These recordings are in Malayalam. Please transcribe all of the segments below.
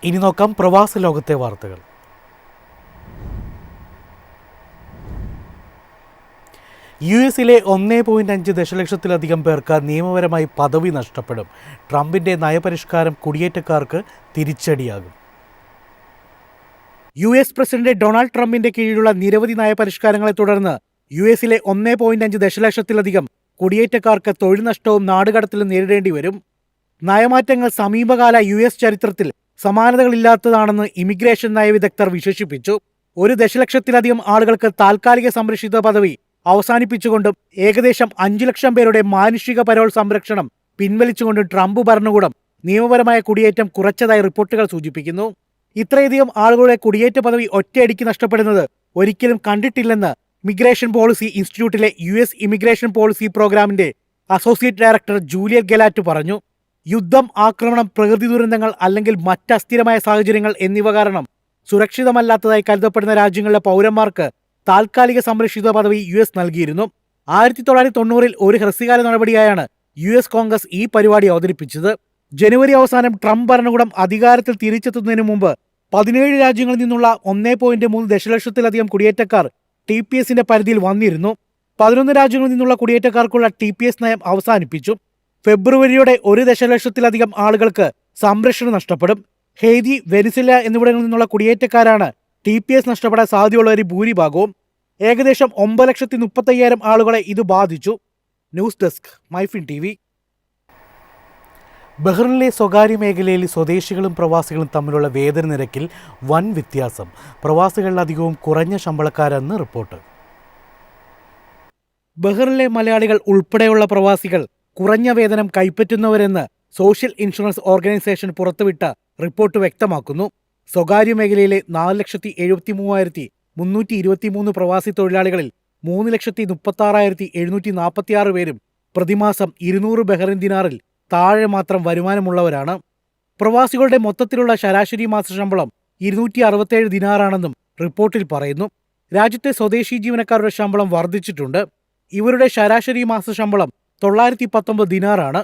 ഇനി നോക്കാം പ്രവാസ ലോകത്തെ വാർത്തകൾ. യുഎസിലെ 1.5 ദശലക്ഷത്തിലധികം പേർക്ക് നിയമപരമായി പദവി നഷ്ടപ്പെടും. ട്രംപിന്റെ നയപരിഷ്കാരം കുടിയേറ്റക്കാർക്ക് തിരിച്ചടിയാകും. യുഎസ് പ്രസിഡന്റ് ഡൊണാൾഡ് ട്രംപിന്റെ കീഴിലുള്ള നിരവധി നയപരിഷ്കാരങ്ങളെ തുടർന്ന് യുഎസിലെ 1.5 ദശലക്ഷത്തിലധികം കുടിയേറ്റക്കാർക്ക് തൊഴിൽ നഷ്ടവും നാടുകടത്തലും നേരിടേണ്ടി വരും. നയമാറ്റങ്ങൾ സമീപകാല യുഎസ് ചരിത്രത്തിൽ സമാനതകളില്ലാത്തതാണെന്ന് ഇമിഗ്രേഷൻ നയവിദഗ്ധർ വിശേഷിപ്പിച്ചു. 1 ദശലക്ഷത്തിലധികം ആളുകൾക്ക് താൽക്കാലിക സംരക്ഷിത പദവി അവസാനിപ്പിച്ചുകൊണ്ടും ഏകദേശം 5 ലക്ഷം പേരുടെ മാനുഷിക പരോൾ സംരക്ഷണം പിൻവലിച്ചുകൊണ്ടും ട്രംപ് ഭരണകൂടം നിയമപരമായ കുടിയേറ്റം കുറച്ചതായി റിപ്പോർട്ടുകൾ സൂചിപ്പിക്കുന്നു. ഇത്രയധികം ആളുകളുടെ കുടിയേറ്റ പദവി ഒറ്റയടിക്ക് നഷ്ടപ്പെടുന്നത് ഒരിക്കലും കണ്ടിട്ടില്ലെന്ന് മിഗ്രേഷൻ പോളിസി ഇൻസ്റ്റിറ്റ്യൂട്ടിലെ യുഎസ് ഇമിഗ്രേഷൻ പോളിസി പ്രോഗ്രാമിന്റെ അസോസിയേറ്റ് ഡയറക്ടർ ജൂലിയൻ ഗെലാറ്റ് പറഞ്ഞു. യുദ്ധം, ആക്രമണം, പ്രകൃതി ദുരന്തങ്ങൾ അല്ലെങ്കിൽ മറ്റ് അസ്ഥിരമായ സാഹചര്യങ്ങൾ എന്നിവ കാരണം സുരക്ഷിതമല്ലാത്തതായി കരുതപ്പെടുന്ന രാജ്യങ്ങളിലെ പൗരന്മാർക്ക് താൽക്കാലിക സംരക്ഷിത പദവി യുഎസ് നൽകിയിരുന്നു. 1990-ൽ ഒരു ഹ്രസ്വകാല നടപടിയായാണ് യുഎസ് കോൺഗ്രസ് ഈ പരിപാടി അവതരിപ്പിച്ചത്. ജനുവരി അവസാനം ട്രംപ് ഭരണകൂടം അധികാരത്തിൽ തിരിച്ചെത്തുന്നതിന് മുമ്പ് 17 രാജ്യങ്ങളിൽ നിന്നുള്ള 1.3 ദശലക്ഷത്തിലധികം കുടിയേറ്റക്കാർ TPSന്റെ പരിധിയിൽ വന്നിരുന്നു. 11 രാജ്യങ്ങളിൽ നിന്നുള്ള കുടിയേറ്റക്കാർക്കുള്ള TPS നയം അവസാനിപ്പിച്ചു. ഫെബ്രുവരിയോടെ 1 ദശലക്ഷത്തിലധികം ആളുകൾക്ക് സംരക്ഷണം നഷ്ടപ്പെടും. ഹെയ്തി, വെനിസുല എന്നിവിടങ്ങളിൽ നിന്നുള്ള കുടിയേറ്റക്കാരാണ് TPS നഷ്ടപ്പെടാൻ സാധ്യതയുള്ളവരിൽ ഭൂരിഭാഗവും. ഏകദേശം 9,35,000 ആളുകളെ ഇത് ബാധിച്ചു. News desk, MyFin TV. ബഹ്റിനിലെ സ്വകാര്യ മേഖലയിൽ സ്വദേശികളും പ്രവാസികളും തമ്മിലുള്ള വേതന നിരക്കിൽ വൻ വ്യത്യാസം. പ്രവാസികളിലധികവും കുറഞ്ഞ ശമ്പളക്കാരെന്ന് റിപ്പോർട്ട്. ബഹ്റിനിലെ മലയാളികൾ ഉൾപ്പെടെയുള്ള പ്രവാസികൾ കുറഞ്ഞ വേതനം കൈപ്പറ്റുന്നവരെന്ന് സോഷ്യൽ ഇൻഷുറൻസ് ഓർഗനൈസേഷൻ പുറത്തുവിട്ട റിപ്പോർട്ട് വ്യക്തമാക്കുന്നു. സ്വകാര്യ മേഖലയിലെ 4,73,323 പ്രവാസി തൊഴിലാളികളിൽ 3,36,746 പേരും പ്രതിമാസം 200 ബഹ്റിൻ ദിനാറിൽ താഴെ മാത്രം വരുമാനമുള്ളവരാണ്. പ്രവാസികളുടെ മൊത്തത്തിലുള്ള ശരാശരി മാസശമ്പളം 267 ദിനാറാണെന്നും റിപ്പോർട്ടിൽ പറയുന്നു. രാജ്യത്തെ സ്വദേശി ജീവനക്കാരുടെ ശമ്പളം വർദ്ധിച്ചിട്ടുണ്ട്. ഇവരുടെ ശരാശരി മാസശമ്പളം 919 ദിനാറാണ്.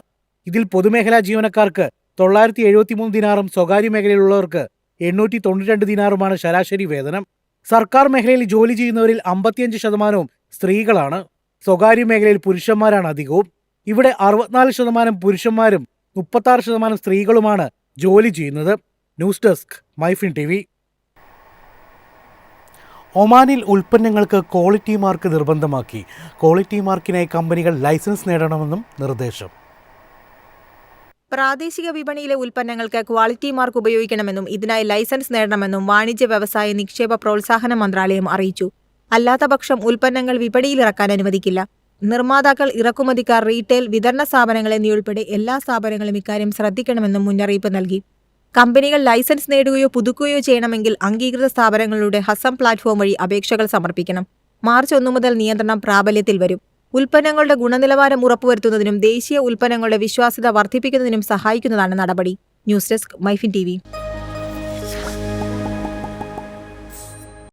ഇതിൽ പൊതുമേഖലാ ജീവനക്കാർക്ക് 973 ദിനാറും സ്വകാര്യ മേഖലയിലുള്ളവർക്ക് 892 ദിനാറുമാണ് ശരാശരി വേതനം. സർക്കാർ മേഖലയിൽ ജോലി ചെയ്യുന്നവരിൽ 55% സ്ത്രീകളാണ്. സ്വകാര്യ മേഖലയിൽ പുരുഷന്മാരാണ് അധികവും. ഇവിടെ 64% പുരുഷന്മാരും 36% സ്ത്രീകളുമാണ് ജോലി ചെയ്യുന്നത്. News desk, MyFin TV. ഒമാനിൽ ഉൽപ്പന്നങ്ങൾക്ക് ക്വാളിറ്റി മാർക്ക് നിർബന്ധമാക്കി. ക്വാളിറ്റി മാർക്കിനായി കമ്പനികൾ ലൈസൻസ് നേടണമെന്നും നിർദ്ദേശം. പ്രാദേശിക വിപണിയിലെ ഉൽപ്പന്നങ്ങൾക്ക് ക്വാളിറ്റി മാർക്ക് ഉപയോഗിക്കണമെന്നും ഇതിനായി ലൈസൻസ് നേടണമെന്നും വാണിജ്യ വ്യവസായ നിക്ഷേപ പ്രോത്സാഹന മന്ത്രാലയം അറിയിച്ചു. അല്ലാത്തപക്ഷം ഉൽപ്പന്നങ്ങൾ വിപണിയിലിറക്കാൻ അനുവദിക്കില്ല. നിർമ്മാതാക്കൾ, ഇറക്കുമതിക്കാർ, റീറ്റെയിൽ, വിതരണ സ്ഥാപനങ്ങൾ എന്നിവയുൾപ്പെടെ എല്ലാ സ്ഥാപനങ്ങളും ഇക്കാര്യം ശ്രദ്ധിക്കണമെന്നും മുന്നറിയിപ്പ് നൽകി. കമ്പനികൾ ലൈസൻസ് നേടുകയോ പുതുക്കുകയോ ചെയ്യണമെങ്കിൽ അംഗീകൃത സ്ഥാപനങ്ങളുടെ ഹസം പ്ലാറ്റ്ഫോം വഴി അപേക്ഷകൾ സമർപ്പിക്കണം. മാർച്ച് 1 മുതൽ നിയന്ത്രണം പ്രാബല്യത്തിൽ വരും. ഉൽപ്പന്നങ്ങളുടെ ഗുണനിലവാരം ഉറപ്പുവരുത്തുന്നതിനും ദേശീയ ഉൽപ്പന്നങ്ങളുടെ വിശ്വാസ്യത വർദ്ധിപ്പിക്കുന്നതിനും സഹായിക്കുന്നതാണ് നടപടി. News desk, MyFin TV.